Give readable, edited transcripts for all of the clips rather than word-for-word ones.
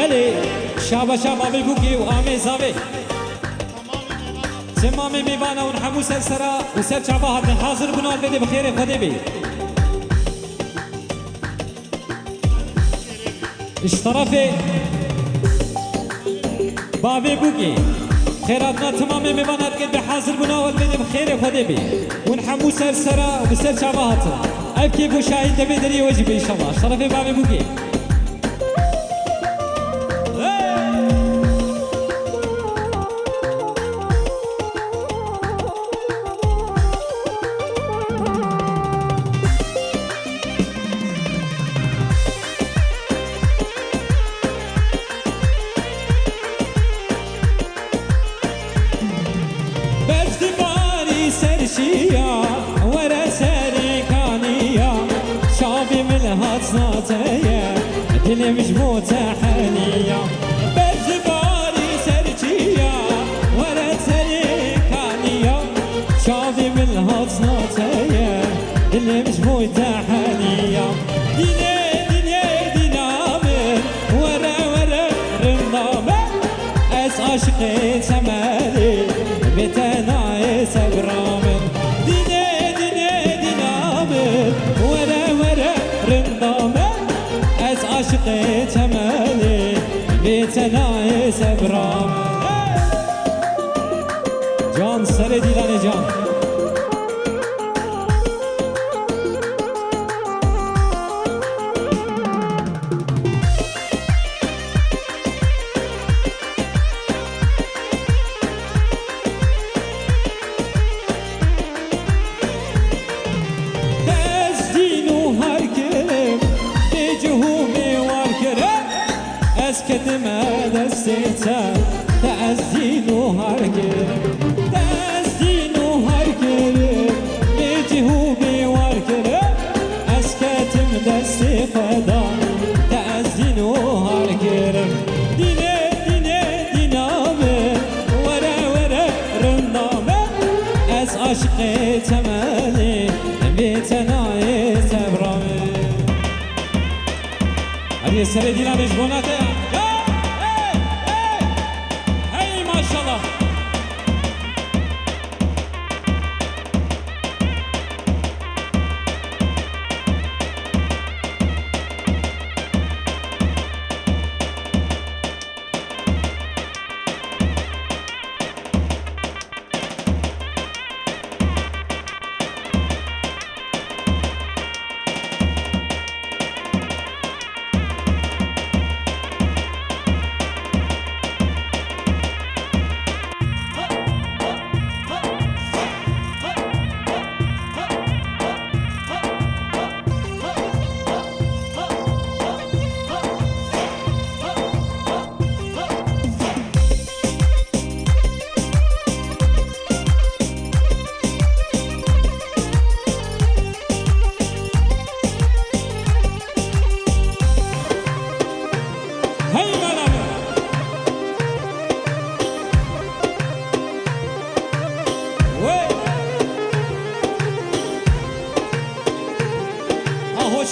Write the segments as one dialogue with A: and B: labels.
A: بله شابا شابا ببوكي وآمي زابي تمامي ميوانا ونحمو سلسرا وسر شابا هاتن حاضر بنال بده بخير خده بي اشترافي بابي بوكي خيراتنا تمامي ميوانا قد بحاضر بنال بده بخير خده بي ونحمو سلسرا وسر شابا هاتن ابكي بو شاهد دبي دري وجب ان شاء الله اشترافي بابي بوكي سرشيا ورا سريكانيا شعبي من الهاتناتيا دلي مش متحنيا بجباري سرشيا ورا سريكانيا شعبي من الهاتناتيا دلي مش متحنيا دينامي ورا رمضامي اس عاشقي تمالي بتناي سبرامن دينامن ورا رمضامن از عاشقي تمالي بتناي سبرامن جان سر دیلان جان كتما دستيتا تأزينو هاركر بيجيهو بيواركر أسكتم دستي فدا تأزينو هاركر دينامي ورا رمضامي أز عاشقي تمالي بيتناي تبرامي هذه السنة دي لا مجبوناتها هاي ما شاء الله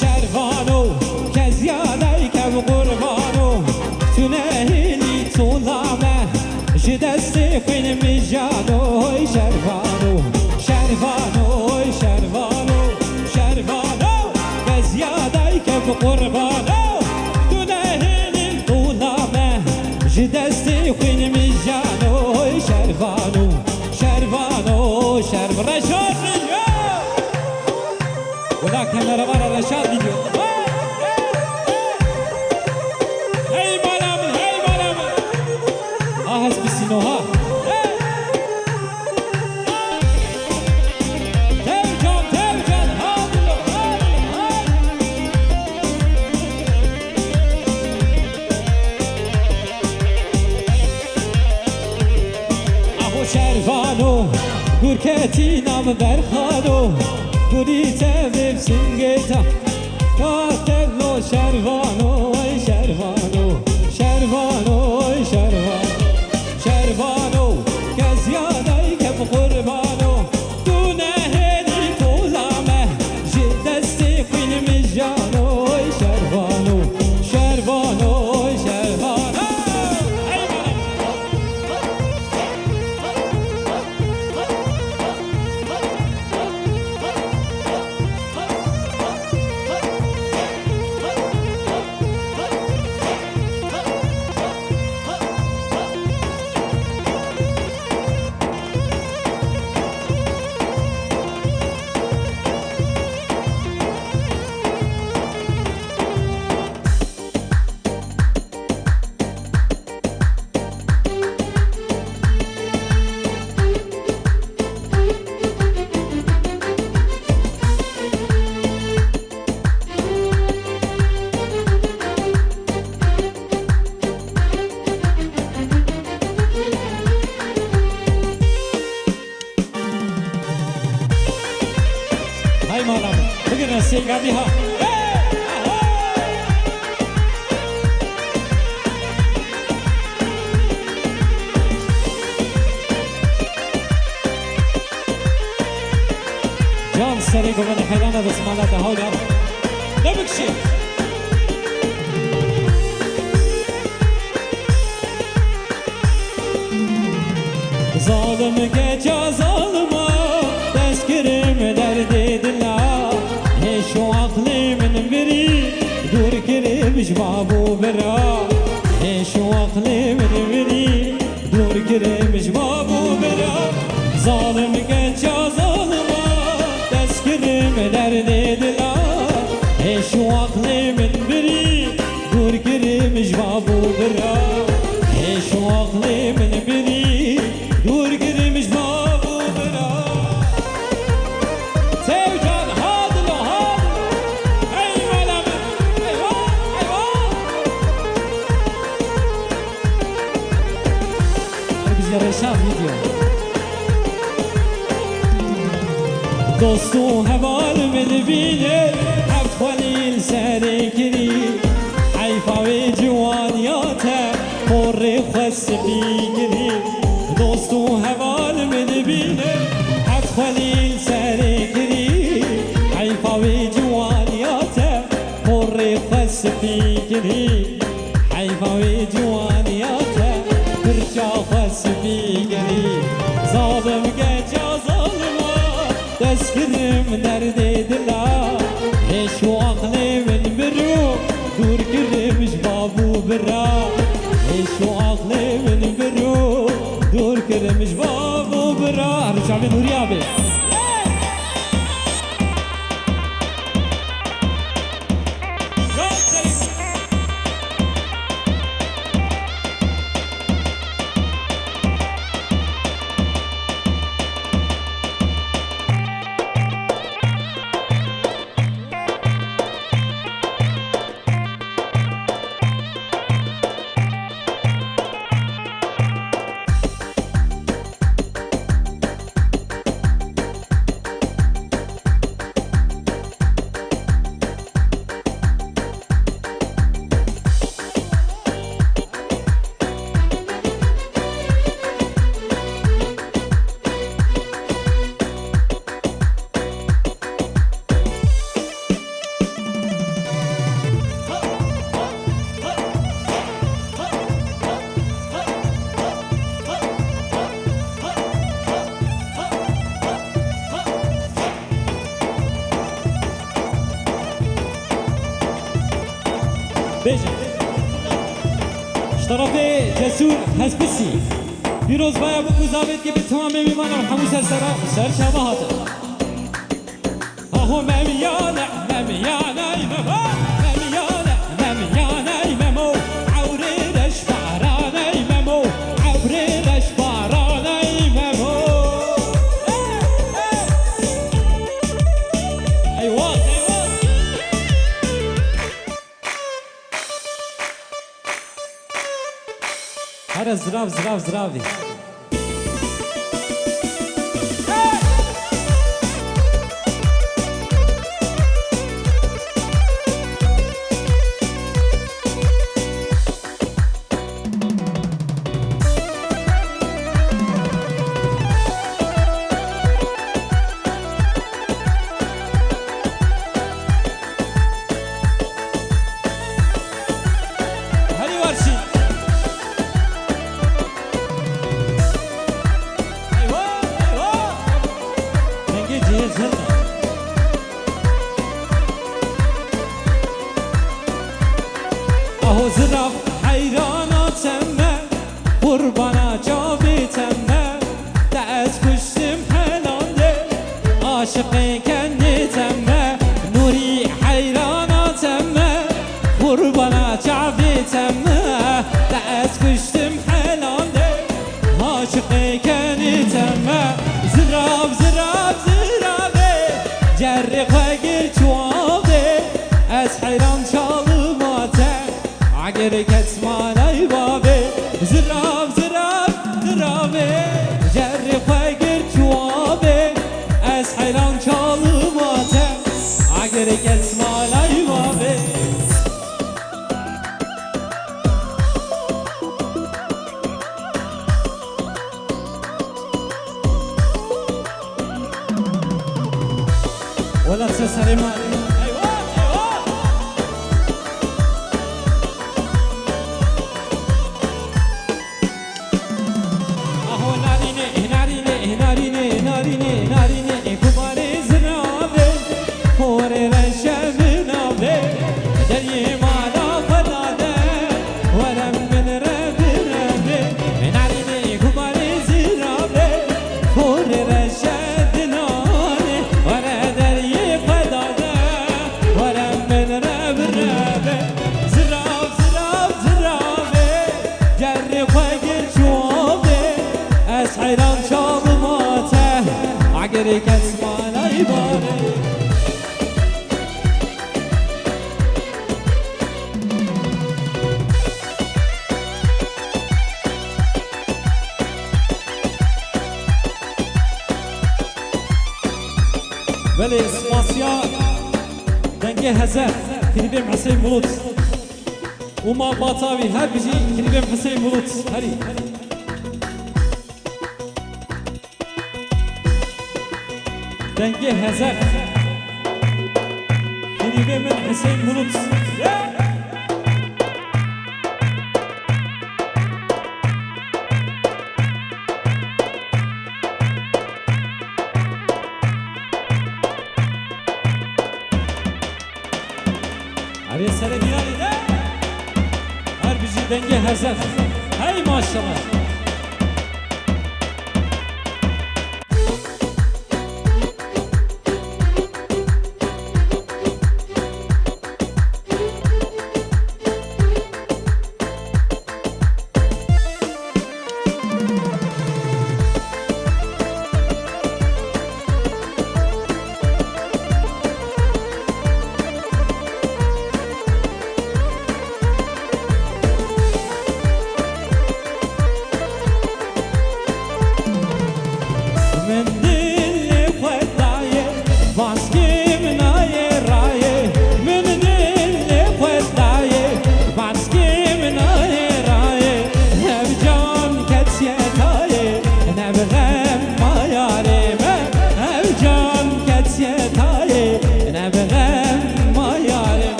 A: شرفانو كزيادي كم قربانو تنهيني طولامه جدستي خين مجانو شرفانو كزيادي كم قربانو تنهيني طولامه جدستي خين مجانو شرفانو رشاد وذاك مرة رشاد فيديو هاي ملامن احس بالسينوها ترجان اهو شرفانو گرکتی نام برخانو دوریته بفسنگیتا کاتلو شروانو کزیادای کم قربانو دونه هنی طولامه جدستی خین مجانو شروانو بگن سیگابی ها جان سری گوان حیران دستمالات هاولا نبکشید ظالم گچا ظالما دست کرم درد دلا هیچو عقلی من بری دور کرمش بابو برا هیچو عقلی من بری دور کرمش بابو برا ظالم گچا ظالما دست کرم درد دلا هیچو عقلی من بری دور کرمش بابو برا هیچو عقلی من بری دور گریمش بابو برا سیو جان هادلو ای ملم ایوان بزیار شب ویدیو دوستو هوال بینه هفت خلیل سری کری حیفاوی جوانیاته پر خس بیگری دوستو هوال من بینه حد خلیل سری کری حیفاوی جوانیاته پر خس بیگری حیفاوی جوانیاته برجا خس بیگری ظالم گجا ظالما دست کرم درد دلا هیچو عقلی من برو دور کرمش بابو برا هیچو عقلی من برو دور کرمش بابو برا رجع من نوري ابي بيجا اشترافي جسور هسبسي بيروز بايا بوكو زابط كي بتمام ميمانا وحمو سرسرا سر شابهات اهو مميانا مميانا يممو مميانا مميانا يممو عوري دش بعرانا يممو عوري دش بعرانا يممو ايوه هذا زرافي اهو زراف حیراناتمه قربانا جابتمه دست کشتم حلانده عاشق کنیتمه نوری حیراناتمه قربانا جابتمه دست کشتم حلانده عاشق کنیتمه زراف جرق وقر جوابه از حیران چالماته عقر کت اگر کس مالای بابه ولا تسري مالي اگر کس مالای باره بله اسماسیا دنگه هزار کلیبیم حسین بلوط وما باطاوی هر بجی کلیبیم حسین بلوط هری دنگه هزار کلیبه من حسین بلوط علی سر بیانی ده هر بجی دنگه هزار های ماشالله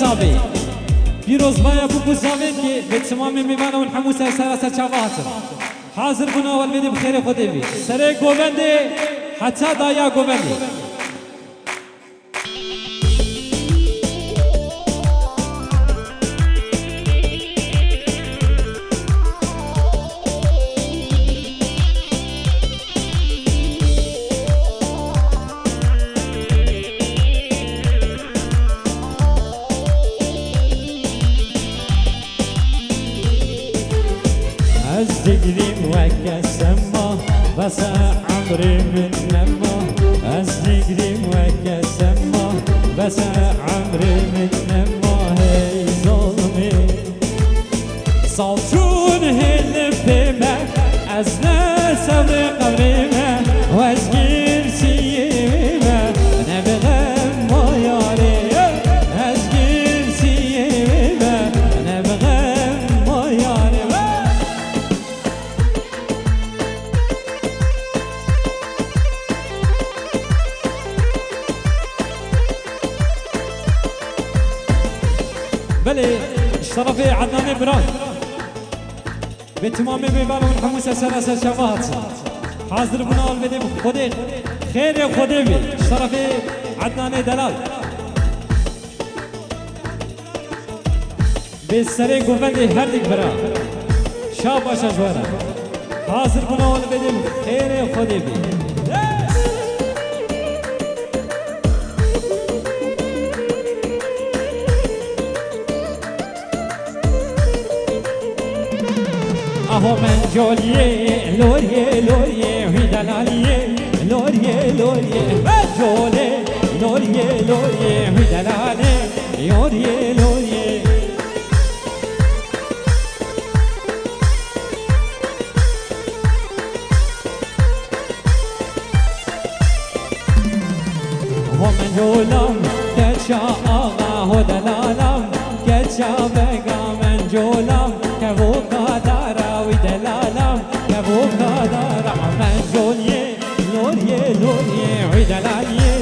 A: زابي بيروز بايا بوكو زابين كي بتمام ميمانا ونحمو سرسرة شافاتر حاضر بنا والبدي بخير خدي بي سري قوبندي حتى دايا قوبندي أزدقريم وكسمة بس عمري من لما أزدقريم وكسمة بس عمري من لما هي ظلمي صوتون هلبيمة أزنا صبر قريمة وأزقير سيمة أنا بغم ما ياري أزقير سيمة أنا بغم ما ياري بله الشرفي عدنان بران بتمام بيبان ونحموس سلاسل شفاهات حاضر بنا البدي خودي خير خودي بي الشرفي عدنان دلال بالسري قوبندي هردك برا شابا شجورا حاضر بنا البدي خير خودي بي اهو من جوليه لوريه لوريه وي دلاليه لوريه لوريه جوليه لوريه لوريه وي دلاليه لوريه لوريه ومن جولم كتشا آغا و دلالم كتشا بگا من جولم كبو قدارا و دلالم كبو قدارا من جوليه لوريه لوريه و دلاليه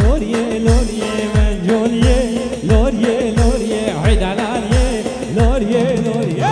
A: لوريه لوريه من جوليه لوريه لوريه و دلاليه لوريه لوريه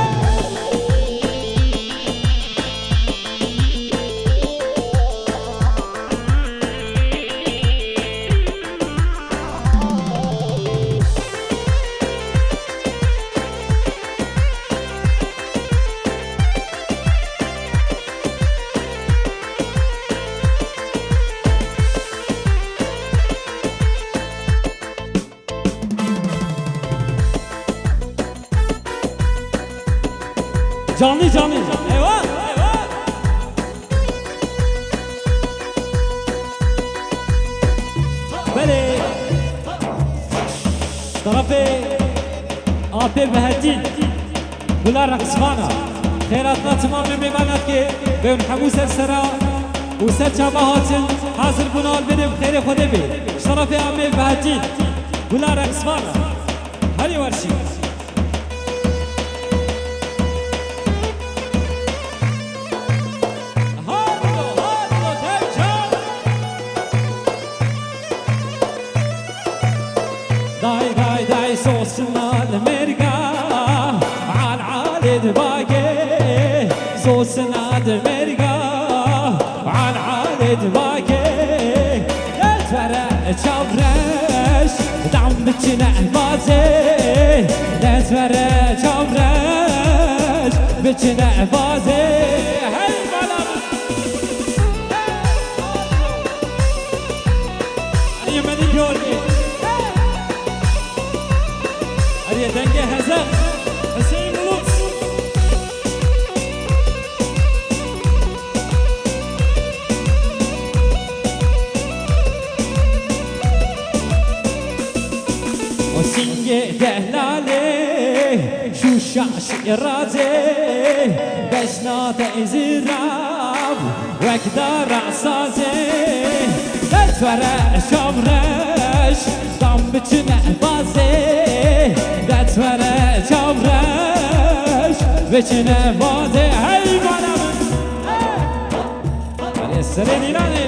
A: Canlı canlı. Eyvah eyvah. Bele. Tarafı Ape Behedin. Bunlar rakısmana. Kheyratla tamam memanat ki ben Hamu Sersera و سر جامعه هاتن حاضر بنال بدیم خیر خوده بی شرف Ape Behedin. Bunlar rakısmana. Hadi ورشی. داي داي داي صوصنا المرقا عالعالد باقي صوصنا المرقا عالعالد باقي الفرع شابرش دعم بتشنع بازي الفرع شابرش بتشنع بازي هاي بلد هاي من يقولي هريا دنگه هزار حسين لطف وسنگه دهلاله شو شاش ارازه بشنات ازراب وكدار عصازه دلتفرع شامرش دام بچنه بازه دلتفرع شامرش بچنه بازه هی بانم علی السره دیلانه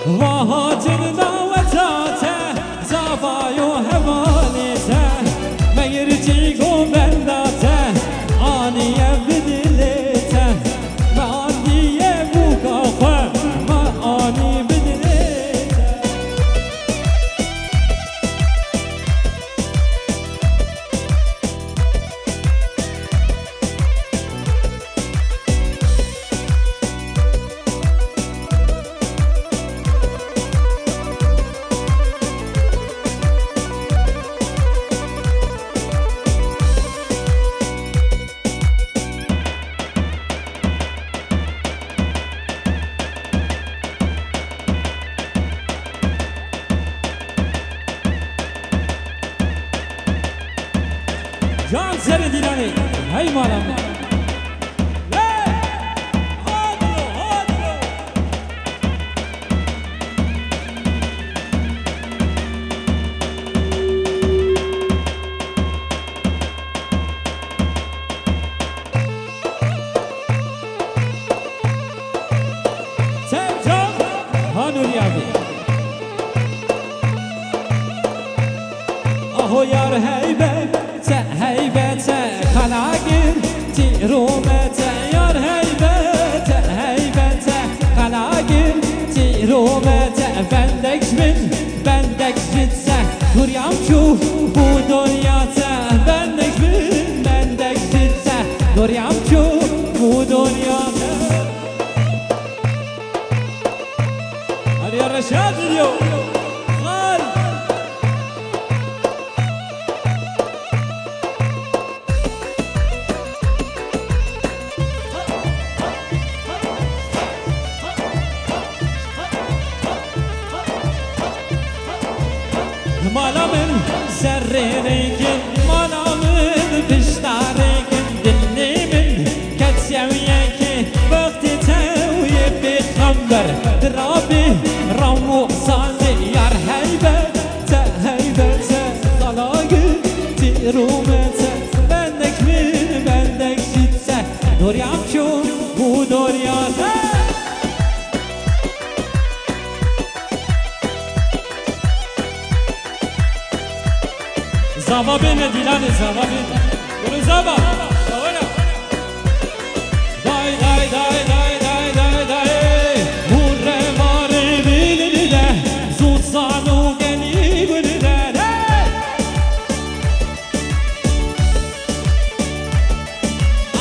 A: وهاتن دعوتاته زفايو همانيته ما يرجيكو بنداته آنية بدليته ما آنية بوكاخه ما آني بدليته جان سر دیلانی هی مالم سر هانوری آبی آهو یار هیبت هيبت خلاقر تيرومت يار هيبت هيبت خلاقر تيرومت بندك جتسه دوريام شو بو دنياته بندك دوري عم شو مو دنيا هذه الرشاد اليوم غال مالا من سريريكن مالا من بشتاريكن دلي من كتساويكن وقت تاوي بتخمر درابي روح صالي يار هيبة طلاقي ترومة بندك من بندك جدسة دوري عم شو مو دوري زابا بين ديلان زابا بين قولوا زابا داونا داي داي داي داي داي داي داي مورة ماري بيلده زود صانو جني بلده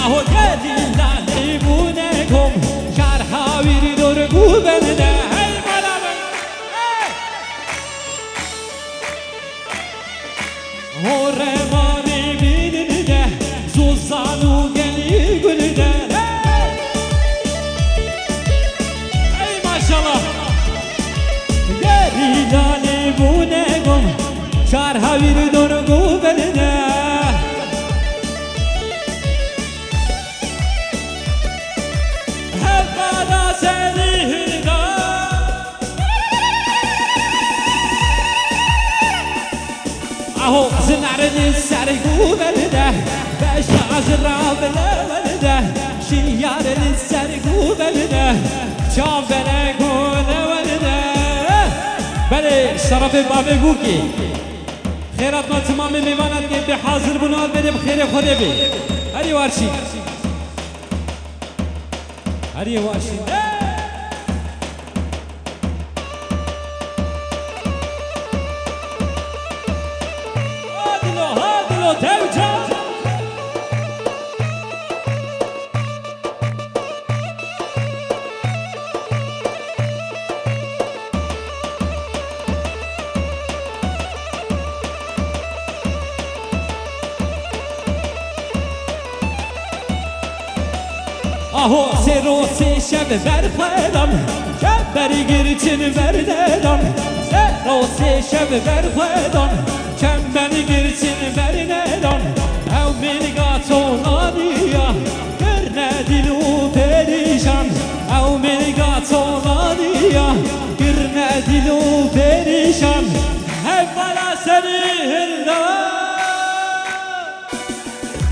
A: اهو دليلان يبونكم شرحا ويريدور قوبنده هورمانی بینده زوزانو گلی گلده ای ماشالله گریدانی بونگم چار هاویر دورگو بلده هر بادا سنی هنگا اهو زنعرني السرقو بلده باش عزرا بلا ولده شيار السرقو بلده شام بلقو ولده بله شرف بابي بوكي خيراتنا تمام ميوانات كيف بحاضر بنال بده بخير خده بي هري وارشي هري وارشي اهو سروسی شب برخدم شب برگرچن بردم سروسی شب برخدم شب برگرچن بردم او ملگاتولانیا گرنه دلو پریشان او ملگاتولانیا گرنه دلو پریشان هب بالا سری هندا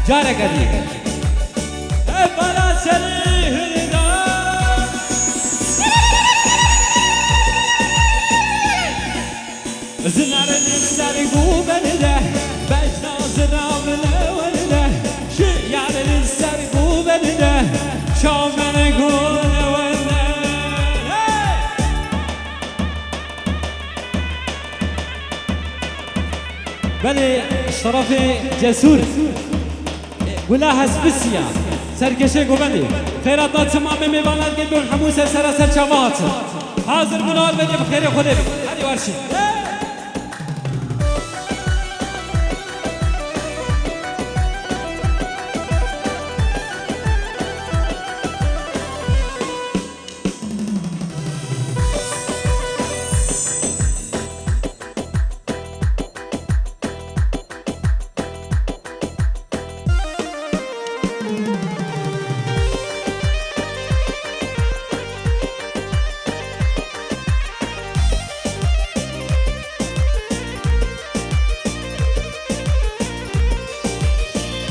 A: جاره کردی بلا سريه الدار زنار السرقو بلده باش ناظر عمله ولده شيار السرقو بلده شامن قول ولده بلي شرفي جسور ولا هسبسيا سرکشه گوبندی خیرات تمام میوانات گل بون همون سر چوات حاضر منال بدی بخیر خوده هدی ورشی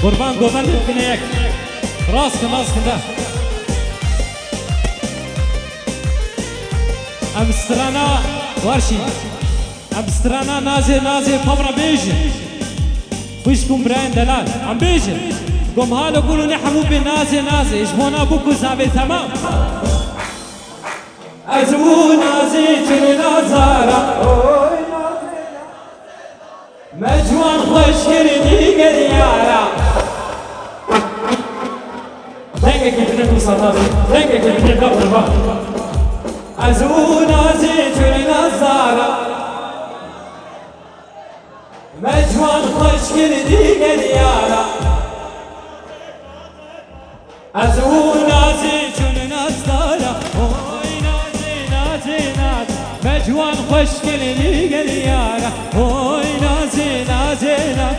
A: قربان گوبند کنه یک راست کنده امسترانا وارشی امسترانا نازی پامرا بیجی خوش کن براین دلال ام بیجی گم حالو کلو نحمو بی نازی اشبونا بکو زاوی تمام ازمو نازی چلی نازارا مجوان خوش کردی گریارا رنگه که بده تو سنازی رنگه که بده دقربا از اون نازی چون نزارا مجوان خوشگل دیگر یارا از اون نازی چون نزارا اوی نازی نازی نازی مجوان خوشگل دیگر یارا اوی نازی نازی نازی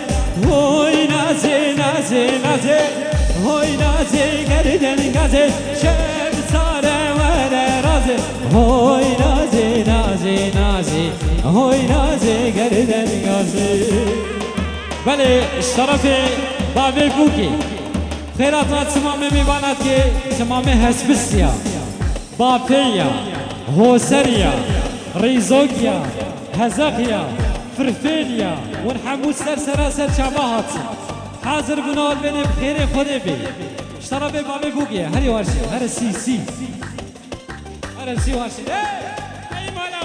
A: اوی نازی نازی نازی اوی نازی گردن گازی شب ساره وره رازی اوی نازی نازی نازی اوی نازی گردن گازی بله شرف بابی بوکی خیرات تمام میباند که تمام هسپسیا بافیا هوسریا ریزوگیا هزاقیا فرفيليا ونحمو سر شعبات حاضر بنال بين بخير خدي بي اشترى بابي بوقيا هري وارشي هري سي هري سي وارشي اي مالا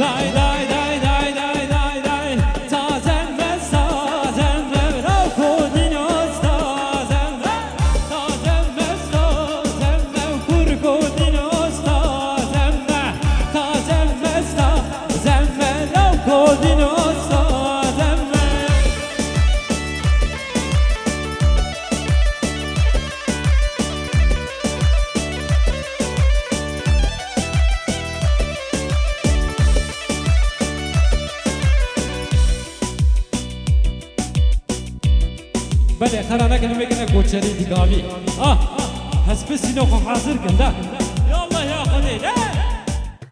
A: Dai dai dai dai dai dai dai tazem bez tazem rav kodinos tazem bez tazem kur kodinos tazem bez tazem rav kodinos tazem بله خرانه کنه میکنه گوچری دیگاوی هسپسی نخو حاضر کنده یا الله یا خودی